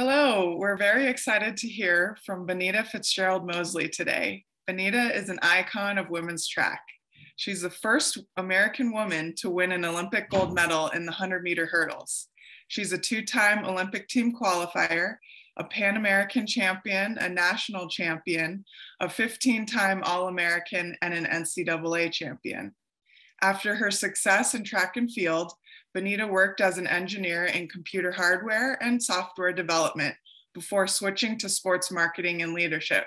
Hello, we're very excited to hear from Benita Fitzgerald Mosley today. Benita is an icon of women's track. She's the first American woman to win an Olympic gold medal in the 100-meter hurdles. She's a two-time Olympic team qualifier, a Pan American champion, a national champion, a 15-time All-American, and an NCAA champion. After her success in track and field, Benita worked as an engineer in computer hardware and software development before switching to sports marketing and leadership.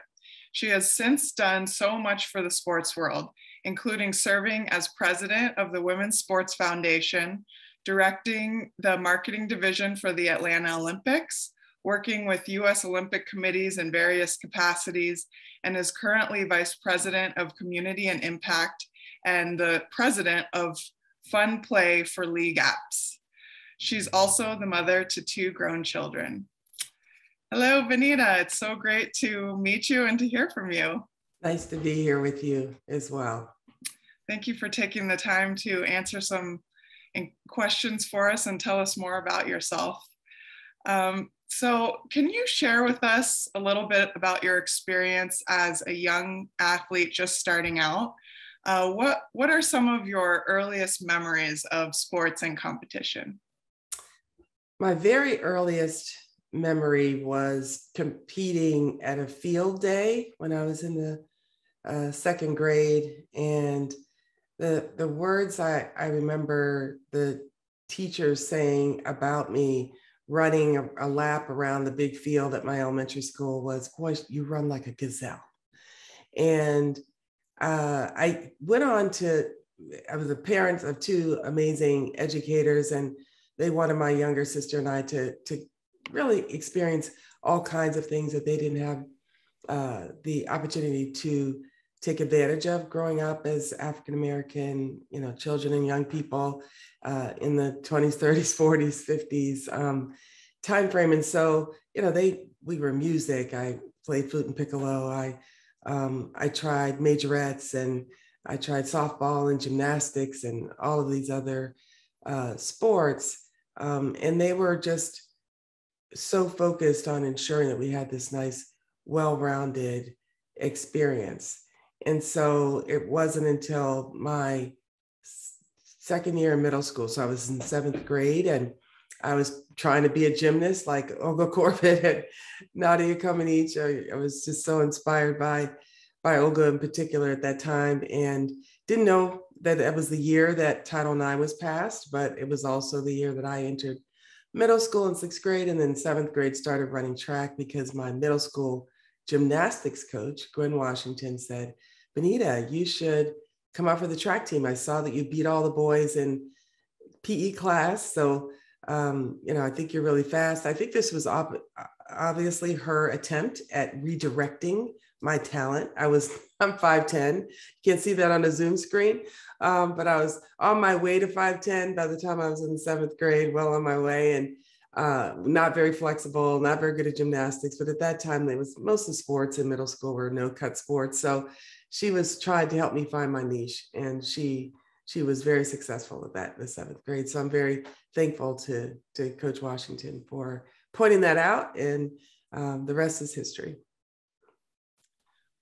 She has since done so much for the sports world, including serving as president of the Women's Sports Foundation, directing the marketing division for the Atlanta Olympics, working with US Olympic committees in various capacities, and is currently vice president of community and impact and the president of Fun Play for League Apps. She's also the mother to two grown children. Hello, Benita. It's so great to meet you and to hear from you. Nice to be here with you as well. Thank you for taking the time to answer some questions for us and tell us more about yourself. So can you share with us a little bit about your experience as a young athlete just starting out? What are some of your earliest memories of sports and competition? My very earliest memory was competing at a field day when I was in the second grade. And the words I remember the teachers saying about me running a lap around the big field at my elementary school was, "Boy, you run like a gazelle." And I went on I was a parent of two amazing educators, and they wanted my younger sister and I to really experience all kinds of things that they didn't have the opportunity to take advantage of growing up as African-American, children and young people in the 20s, 30s, 40s, 50s time frame. And so, we were music. I played flute and piccolo. I tried majorettes, and I tried softball and gymnastics and all of these other sports. And they were just so focused on ensuring that we had this nice, well-rounded experience. And so it wasn't until my second year in middle school, so I was in seventh grade, and I was trying to be a gymnast like Olga Korbut and Nadia Comaneci. I was just so inspired by Olga in particular at that time, and didn't know that it was the year that Title IX was passed, but it was also the year that I entered middle school in sixth grade, and then seventh grade started running track because my middle school gymnastics coach, Gwen Washington, said, "Benita, you should come out for the track team. I saw that you beat all the boys in PE class. So I think you're really fast." I think this was obviously her attempt at redirecting my talent. I'm 5'10". You can't see that on a Zoom screen, but I was on my way to 5'10" by the time I was in the seventh grade, well on my way, and not very flexible, not very good at gymnastics. But at that time, most of the sports in middle school were no-cut sports. So she was trying to help me find my niche, and she was very successful at that in the seventh grade. So I'm very thankful to Coach Washington for pointing that out, and the rest is history.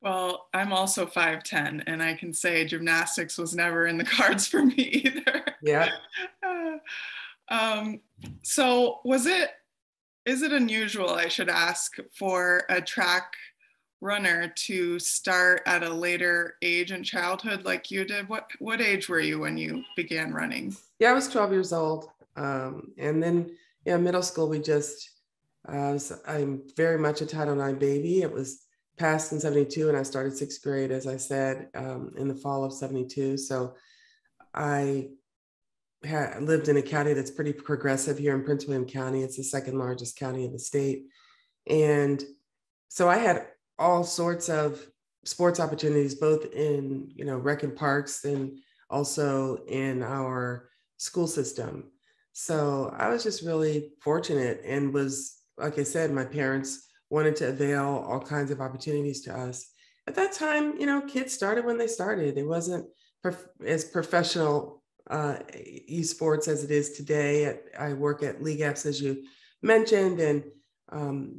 Well, I'm also 5'10", and I can say gymnastics was never in the cards for me either. Yeah. So is it unusual, I should ask, for a track runner to start at a later age in childhood like you did? What age were you when you began running? Yeah, I was 12 years old. And then middle school, I'm very much a Title IX baby. It was passed in 72, and I started sixth grade, as I said, in the fall of 72. So I lived in a county that's pretty progressive here in Prince William County. It's the second largest county in the state. And so I had all sorts of sports opportunities, both in, rec and parks, and also in our school system. So I was just really fortunate, and was, like I said, my parents wanted to avail all kinds of opportunities to us. At that time, kids started when they started. It wasn't as professional esports as it is today. I work at League Apps, as you mentioned, and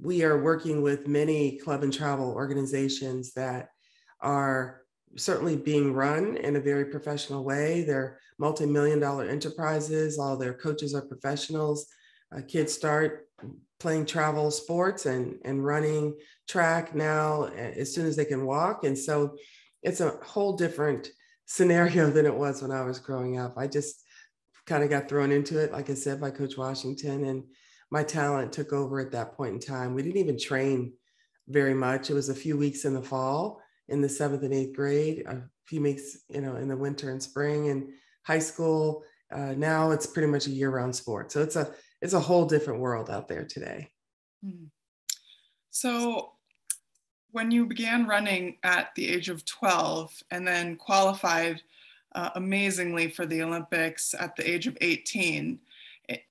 We are working with many club and travel organizations that are certainly being run in a very professional way. They're multi-million-dollar enterprises. All their coaches are professionals. Kids start playing travel sports and running track now as soon as they can walk. And so it's a whole different scenario than it was when I was growing up. I just kind of got thrown into it, like I said, by Coach Washington, and my talent took over at that point in time. We didn't even train very much. It was a few weeks in the fall in the 7th and 8th grade, a few weeks, in the winter and spring. And high school, now it's pretty much a year-round sport. So it's a whole different world out there today. So when you began running at the age of 12 and then qualified amazingly for the Olympics at the age of 18,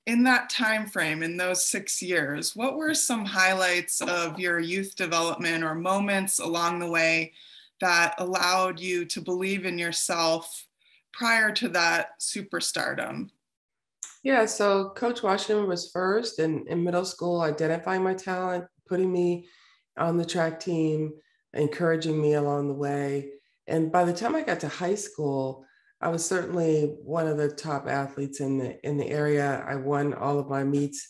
in that time frame, in those 6 years, what were some highlights of your youth development or moments along the way that allowed you to believe in yourself prior to that superstardom? Yeah, so Coach Washington was first in middle school, identifying my talent, putting me on the track team, encouraging me along the way. And by the time I got to high school, I was certainly one of the top athletes in the area. I won all of my meets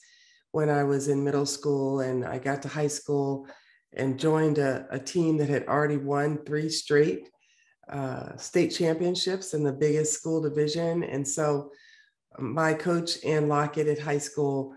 when I was in middle school, and I got to high school and joined a team that had already won 3 straight state championships in the biggest school division. And so my coach, Ann Lockett, at high school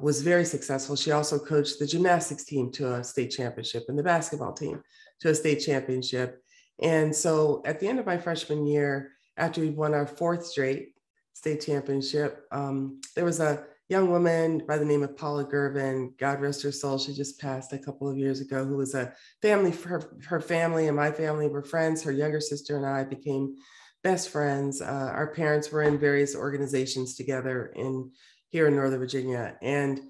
was very successful. She also coached the gymnastics team to a state championship and the basketball team to a state championship. And so at the end of my freshman year, after we won our 4th straight state championship, there was a young woman by the name of Paula Gervin, God rest her soul, she just passed a couple of years ago, who was a family, her family and my family were friends. Her younger sister and I became best friends. Our parents were in various organizations together here in Northern Virginia. And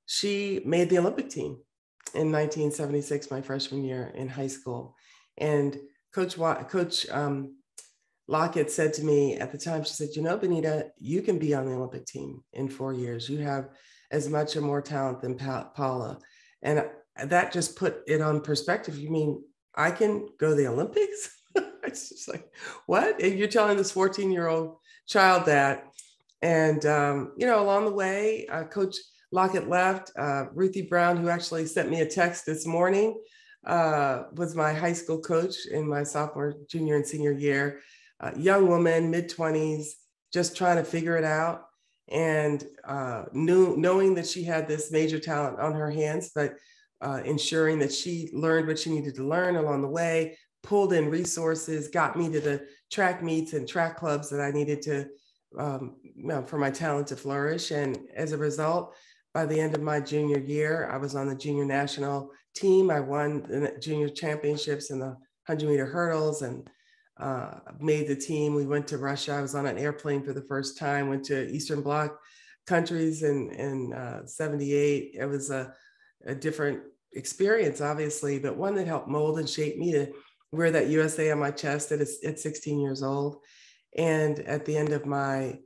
she made the Olympic team in 1976, my freshman year in high school. And Coach Lockett said to me at the time, she said, Benita, you can be on the Olympic team in 4 years. You have as much or more talent than Paula. And that just put it on perspective. You mean I can go to the Olympics? It's just like, what? And you're telling this 14-year-old child that. And, along the way, Coach Lockett left. Ruthie Brown, who actually sent me a text this morning, was my high school coach in my sophomore, junior, and senior year. Young woman, mid-20s, just trying to figure it out, and knowing that she had this major talent on her hands, but ensuring that she learned what she needed to learn along the way, pulled in resources, got me to the track meets and track clubs that I needed to for my talent to flourish. And as a result, by the end of my junior year, I was on the junior national team. I won the junior championships in the 100-meter hurdles and made the team. We went to Russia. I was on an airplane for the first time, went to Eastern Bloc countries in 78. It was a different experience, obviously, but one that helped mold and shape me to wear that USA on my chest at 16 years old. And at the end of my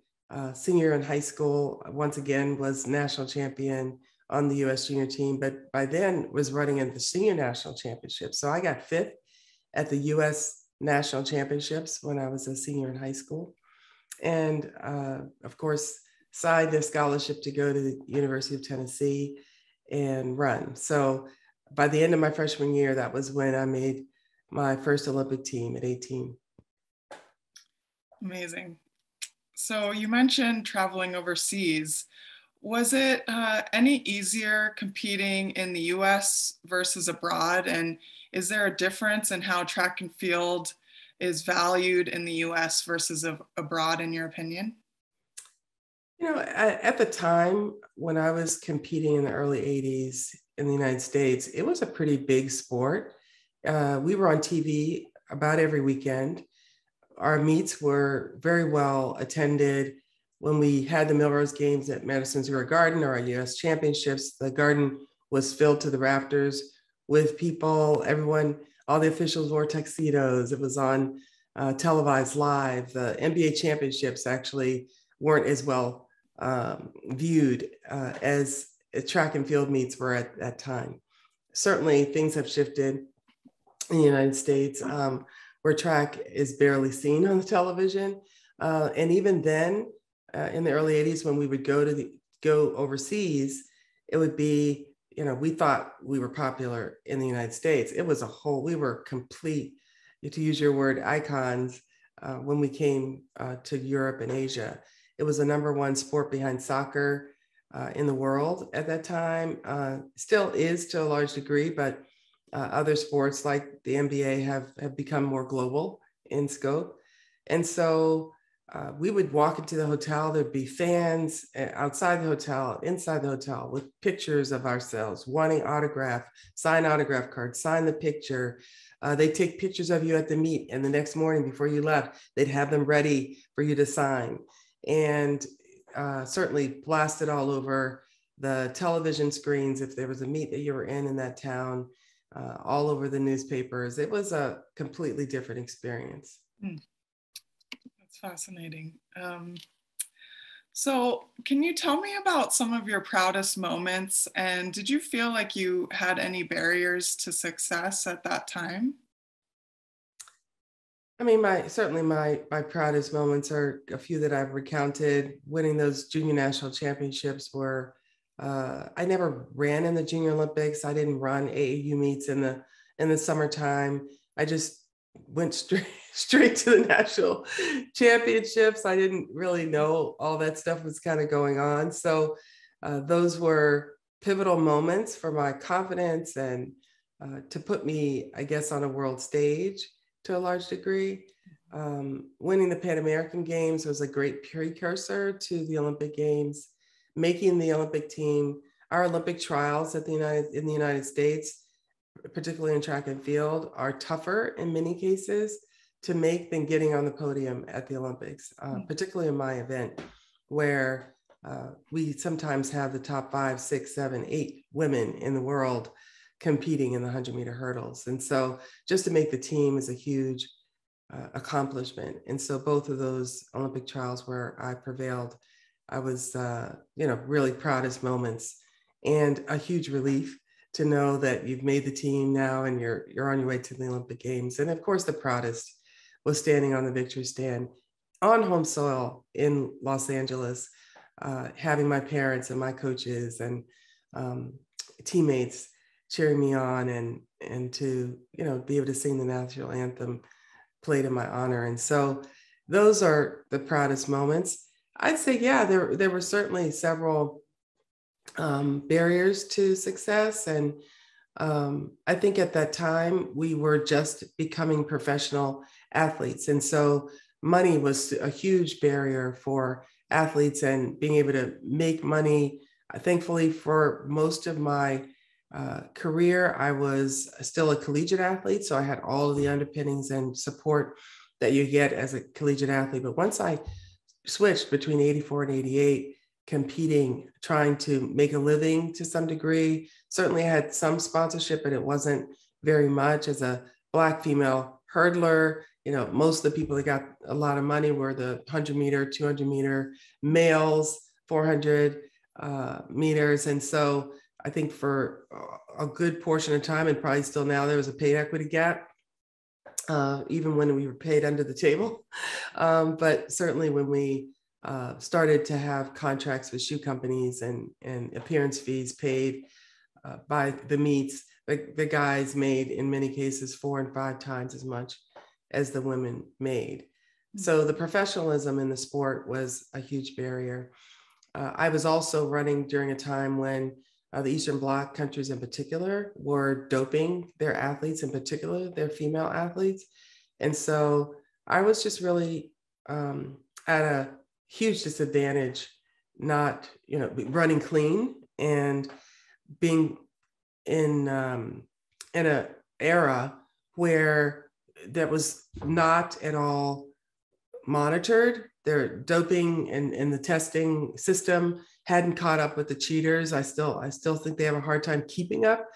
senior year in high school, once again, was national champion on the US junior team, but by then was running in the senior national championship. So I got 5th at the US national championships when I was a senior in high school. And of course, signed a scholarship to go to the University of Tennessee and run. So by the end of my freshman year, that was when I made my first Olympic team at 18. Amazing. So you mentioned traveling overseas. Was it any easier competing in the US versus abroad? And is there a difference in how track and field is valued in the US versus abroad, in your opinion? At the time when I was competing in the early 80s in the United States, it was a pretty big sport. We were on TV about every weekend. Our meets were very well attended. When we had the Melrose Games at Madison Square Garden or our US championships, the garden was filled to the rafters with people, everyone, all the officials wore tuxedos. It was on televised live. The NBA championships actually weren't as well viewed as track and field meets were at that time. Certainly things have shifted in the United States, where track is barely seen on the television. And even then, in the early 80s, when we would go overseas, it would be, we thought we were popular in the United States. It was we were complete, to use your word, icons when we came to Europe and Asia. It was the number one sport behind soccer in the world at that time. Still is to a large degree, but other sports like the NBA have become more global in scope. And so we would walk into the hotel, there'd be fans outside the hotel, inside the hotel, with pictures of ourselves, wanting sign autograph cards, sign the picture. They'd take pictures of you at the meet, and the next morning before you left, they'd have them ready for you to sign. And certainly blasted all over the television screens if there was a meet that you were in that town, all over the newspapers. It was a completely different experience. That's fascinating. So can you tell me about some of your proudest moments, and did you feel like you had any barriers to success at that time? I mean, my proudest moments are a few that I've recounted. Winning those junior national championships were, I never ran in the Junior Olympics. I didn't run AAU meets in the summertime. I just went straight to the national championships. I didn't really know all that stuff was kind of going on. So those were pivotal moments for my confidence and to put me, I guess, on a world stage to a large degree. Winning the Pan American Games was a great precursor to the Olympic Games. Making the Olympic team, our Olympic trials in the United States, particularly in track and field, are tougher in many cases to make than getting on the podium at the Olympics, particularly in my event, where we sometimes have the top 5, 6, 7, 8 women in the world competing in the 100-meter hurdles. And so just to make the team is a huge accomplishment. And so both of those Olympic trials where I prevailed, I was, really proudest moments, and a huge relief to know that you've made the team now and you're on your way to the Olympic Games. And of course, the proudest was standing on the victory stand on home soil in Los Angeles, having my parents and my coaches and teammates cheering me on, and to be able to sing the national anthem played in my honor. And so those are the proudest moments. I'd say, yeah, there were certainly several barriers to success. And I think at that time we were just becoming professional athletes. And so money was a huge barrier for athletes and being able to make money. Thankfully, for most of my career, I was still a collegiate athlete. So I had all of the underpinnings and support that you get as a collegiate athlete. But once I switched between 84 and 88, competing, trying to make a living to some degree, certainly I had some sponsorship, but it wasn't very much. As a Black female hurdler, most of the people that got a lot of money were the 100-meter, 200-meter males, 400 meters. And so I think for a good portion of time, and probably still now, there was a pay equity gap, even when we were paid under the table. But certainly when we started to have contracts with shoe companies and appearance fees paid by the meets, the guys made, in many cases, 4 and 5 times as much as the women made. So the professionalism in the sport was a huge barrier. I was also running during a time when the Eastern Bloc countries in particular were doping their athletes, in particular their female athletes. And so I was just really at a huge disadvantage, not, running clean and being in an era where that was not at all monitored. Their doping and the testing system hadn't caught up with the cheaters. I still think they have a hard time keeping up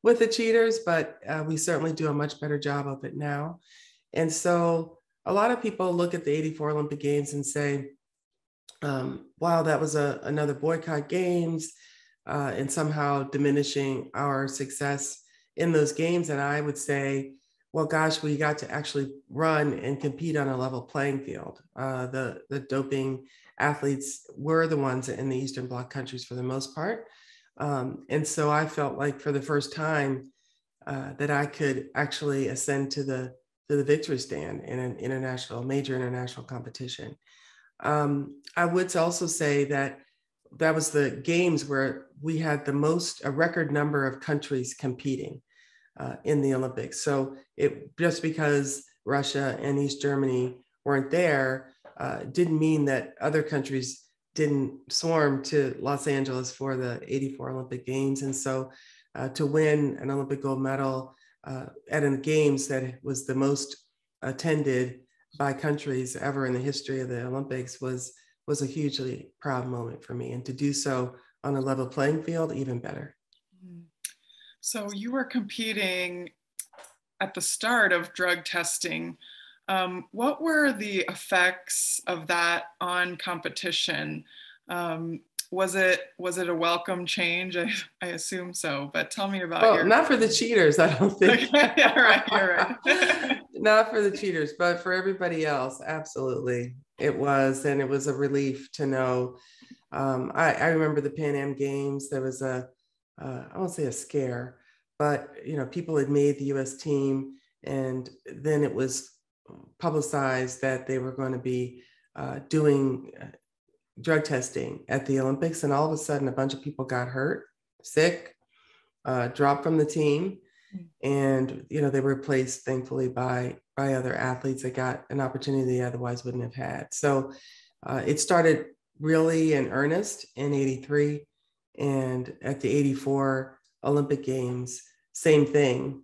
with the cheaters, but we certainly do a much better job of it now. And so a lot of people look at the 84 Olympic Games and say, wow, that was another boycott games. and somehow diminishing our success in those games. And I would say, well, gosh, we got to actually run and compete on a level playing field. The doping athletes were the ones in the Eastern Bloc countries for the most part. And so I felt like for the first time that I could actually ascend to the victory stand in an major international competition. I would also say that that was the games where we had a record number of countries competing in the Olympics. So just because Russia and East Germany weren't there didn't mean that other countries didn't swarm to Los Angeles for the '84 Olympic Games. And so to win an Olympic gold medal at a games that was the most attended by countries ever in the history of the Olympics was a hugely proud moment for me. And to do so on a level playing field, even better. So you were competing at the start of drug testing. What were the effects of that on competition? Was it a welcome change? I assume so, but tell me about not for the cheaters, I don't think. Okay, yeah, right, you're right. Not for the cheaters, but for everybody else, absolutely. It was, and it was a relief to know. I remember the Pan Am Games. There was I won't say a scare, but people had made the U.S. team, and then it was publicized that they were going to be doing drug testing at the Olympics, and all of a sudden, a bunch of people got hurt, sick, dropped from the team, and they were replaced, thankfully, by other athletes that got an opportunity they otherwise wouldn't have had. So it started really in earnest in '83, and at the '84 Olympic Games, same thing.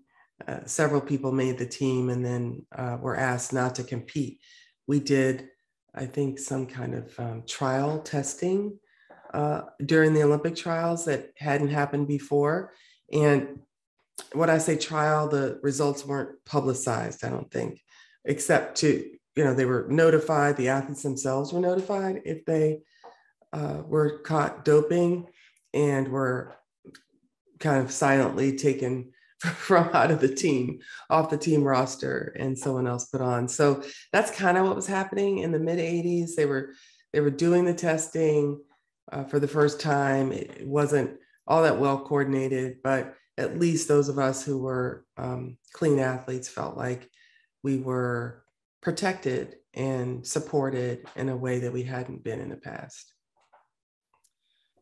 Several people made the team and then were asked not to compete. We did, I think, some kind of trial testing during the Olympic trials that hadn't happened before. And when I say trial, the results weren't publicized, I don't think, except they were notified, the athletes themselves were notified if they were caught doping, and were kind of silently taken from out of the team, off the team roster, and someone else put on. So that's kind of what was happening in the mid '80s. They were doing the testing for the first time. It wasn't all that well coordinated, but at least those of us who were clean athletes felt like we were protected and supported in a way that we hadn't been in the past.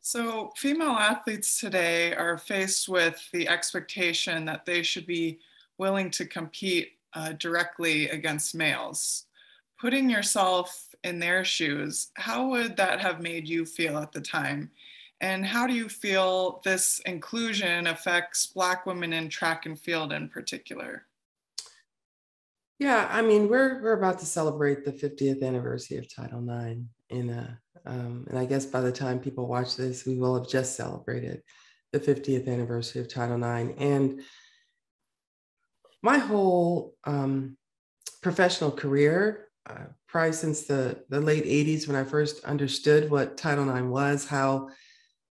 So female athletes today are faced with the expectation that they should be willing to compete directly against males. Putting yourself in their shoes, how would that have made you feel at the time? And how do you feel this inclusion affects Black women in track and field in particular? Yeah, I mean, we're about to celebrate the 50th anniversary of Title IX, and I guess by the time people watch this, we will have just celebrated the 50th anniversary of Title IX. And my whole professional career, probably since the late '80s, when I first understood what Title IX was, how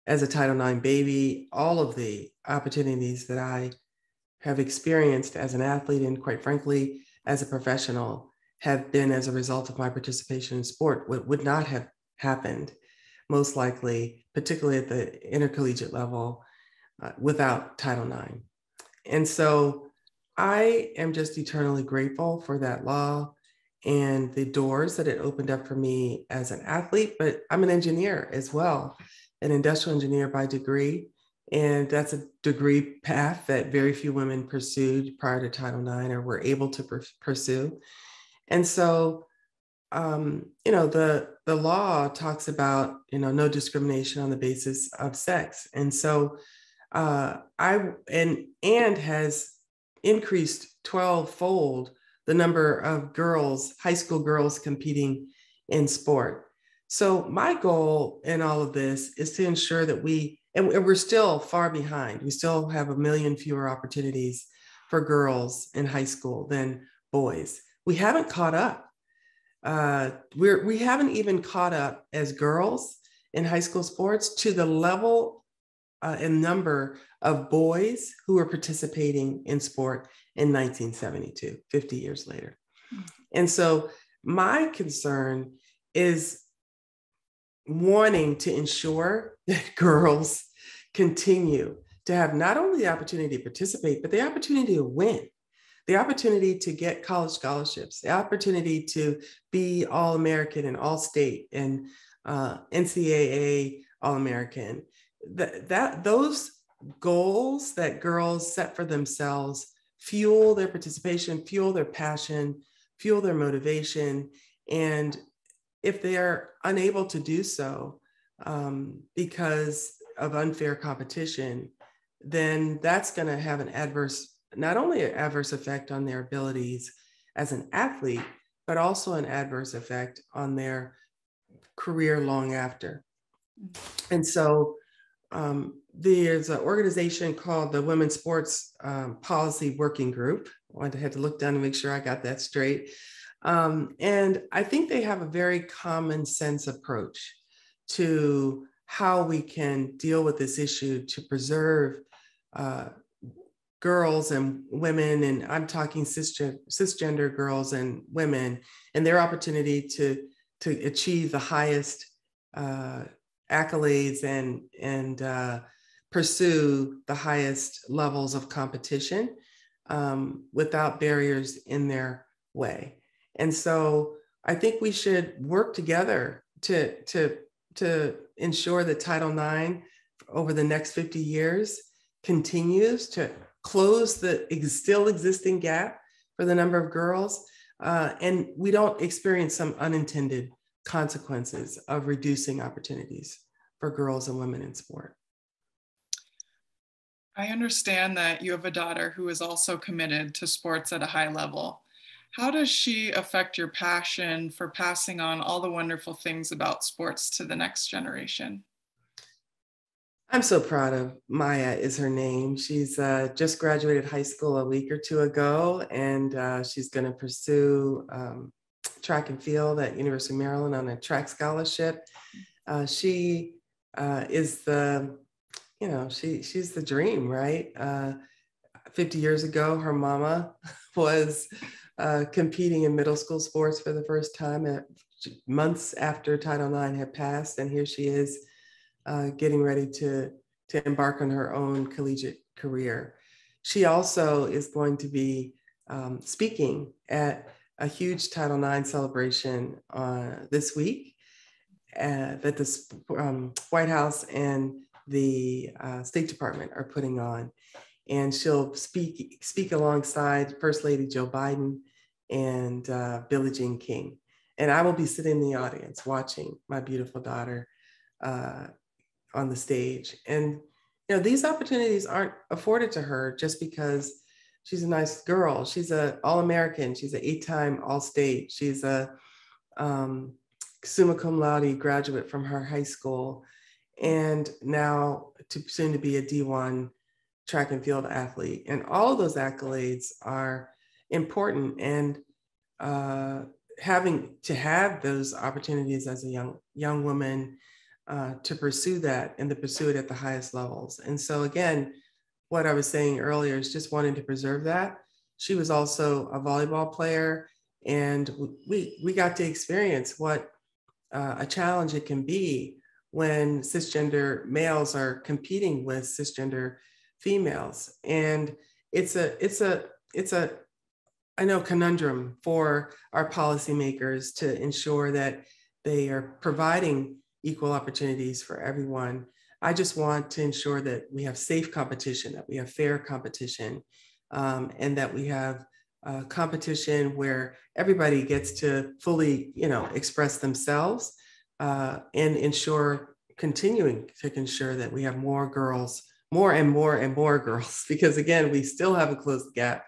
as a Title IX baby, all of the opportunities that I have experienced as an athlete, and quite frankly, as a professional, have been as a result of my participation in sport. What would not have happened, most likely, particularly at the intercollegiate level, without Title IX. And so I am just eternally grateful for that law and the doors that it opened up for me as an athlete, but I'm an engineer as well, an industrial engineer by degree. And that's a degree path that very few women pursued prior to Title IX or were able to pursue. And so, the law talks about, no discrimination on the basis of sex. And so and has increased 12-fold the number of girls, high school girls, competing in sport. So my goal in all of this is to ensure that we're still far behind. We still have 1 million fewer opportunities for girls in high school than boys. We haven't caught up. We haven't even caught up as girls in high school sports to the level a number of boys who were participating in sport in 1972, 50 years later. And so my concern is wanting to ensure that girls continue to have not only the opportunity to participate, but the opportunity to win, the opportunity to get college scholarships, the opportunity to be All-American and All-State and NCAA All-American. Those goals that girls set for themselves fuel their participation, fuel their passion, fuel their motivation. And if they are unable to do so because of unfair competition, then that's going to have an adverse, not only an adverse effect on their abilities as an athlete, but also an adverse effect on their career long after. And so there's an organization called the Women's Sports Policy Working Group. I had to look down to make sure I got that straight. And I think they have a very common sense approach to how we can deal with this issue to preserve girls and women, and I'm talking cisgender girls and women, and their opportunity to achieve the highest accolades and pursue the highest levels of competition without barriers in their way. And so I think we should work together to ensure that Title IX over the next 50 years continues to close the still existing gap for the number of girls, and we don't experience some unintended consequences of reducing opportunities for girls and women in sport. I understand that you have a daughter who is also committed to sports at a high level. How does she affect your passion for passing on all the wonderful things about sports to the next generation? I'm so proud of Maya is her name. She's just graduated high school a week or two ago, and she's going to pursue track and field at University of Maryland on a track scholarship. She is the, she's the dream, right? 50 years ago, her mama was competing in middle school sports for the first time months after Title IX had passed, and here she is getting ready to embark on her own collegiate career. She also is going to be speaking at a huge Title IX celebration this week that the White House and the State Department are putting on. And she'll speak alongside First Lady Joe Biden and Billie Jean King. And I will be sitting in the audience watching my beautiful daughter on the stage. And these opportunities aren't afforded to her just because she's a nice girl. She's an All-American. She's an 8-time All-State. She's a summa cum laude graduate from her high school, and now soon to be a D1 track and field athlete. And all of those accolades are important, and having to have those opportunities as a young woman to pursue that and to pursue it at the highest levels. And so again, what I was saying earlier is just wanting to preserve that. She was also a volleyball player, and we got to experience what a challenge it can be when cisgender males are competing with cisgender females. And it's a I know, conundrum for our policymakers to ensure that they are providing equal opportunities for everyone. I just want to ensure that we have safe competition, that we have fair competition, and that we have competition where everybody gets to fully, express themselves, and continuing to ensure that we have more girls, more and more girls, because again, we still have a closed gap,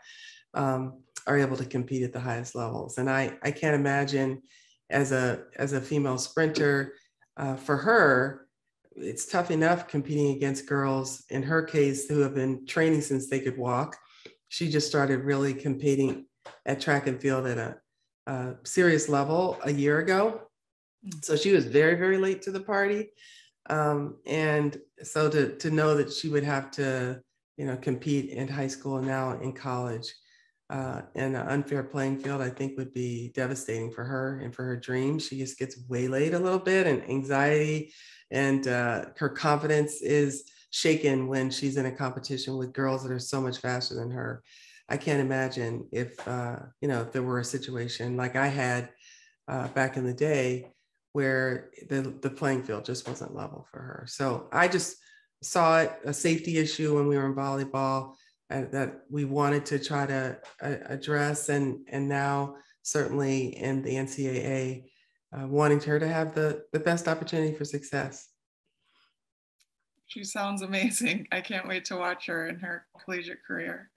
are able to compete at the highest levels. And I can't imagine as a female sprinter, for her, it's tough enough competing against girls, in her case, who have been training since they could walk. She just started really competing at track and field at a serious level a year ago. So she was very, very late to the party. And so to know that she would have to, compete in high school and now in college, in an unfair playing field, I think would be devastating for her and for her dreams. She just gets waylaid a little bit, and anxiety, and her confidence is shaken when she's in a competition with girls that are so much faster than her. I can't imagine if, if there were a situation like I had back in the day where the playing field just wasn't level for her. So I just saw it a safety issue when we were in volleyball that we wanted to try to address, and now certainly in the NCAA, wanting her to have the best opportunity for success. She sounds amazing. I can't wait to watch her in her collegiate career.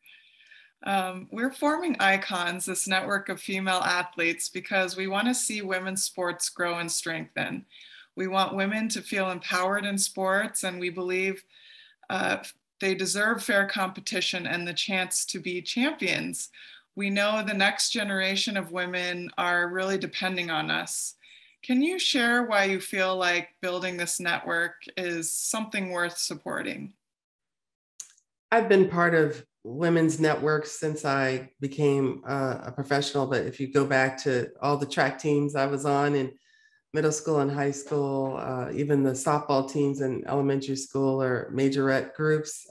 We're forming Icons, this network of female athletes, because we want to see women's sports grow and strengthen. We want women to feel empowered in sports, and we believe they deserve fair competition and the chance to be champions. We know the next generation of women are really depending on us. Can you share why you feel like building this network is something worth supporting? I've been part of women's networks since I became a professional, but if you go back to all the track teams I was on in middle school and high school, even the softball teams in elementary school or majorette groups,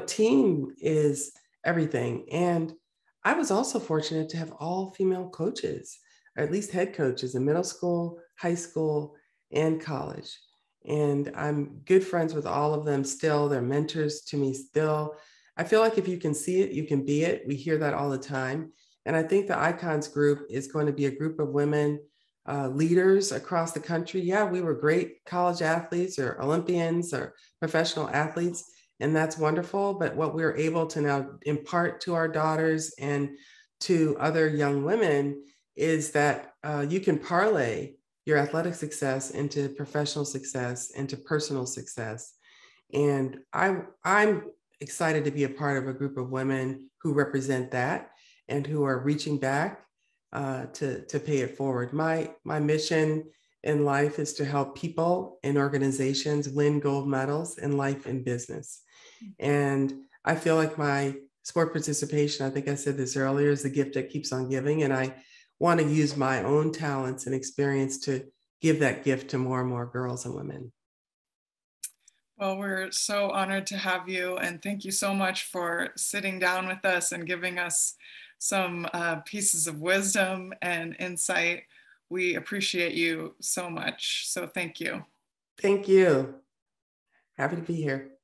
team is everything. And I was also fortunate to have all female coaches, or at least head coaches in middle school, high school, and college. And I'm good friends with all of them still. They're mentors to me still. I feel like if you can see it, you can be it. We hear that all the time. And I think the Icons group is going to be a group of women leaders across the country. Yeah, we were great college athletes or Olympians or professional athletes, and that's wonderful. But what we're able to now impart to our daughters and to other young women is that you can parlay your athletic success into professional success, into personal success. And I'm excited to be a part of a group of women who represent that and who are reaching back to pay it forward. My mission in life is to help people and organizations win gold medals in life and business. And I feel like my sport participation, I think I said this earlier, is the gift that keeps on giving. And I want to use my own talents and experience to give that gift to more and more girls and women. Well, we're so honored to have you, and thank you so much for sitting down with us and giving us some pieces of wisdom and insight. We appreciate you so much. So thank you. Thank you. Happy to be here.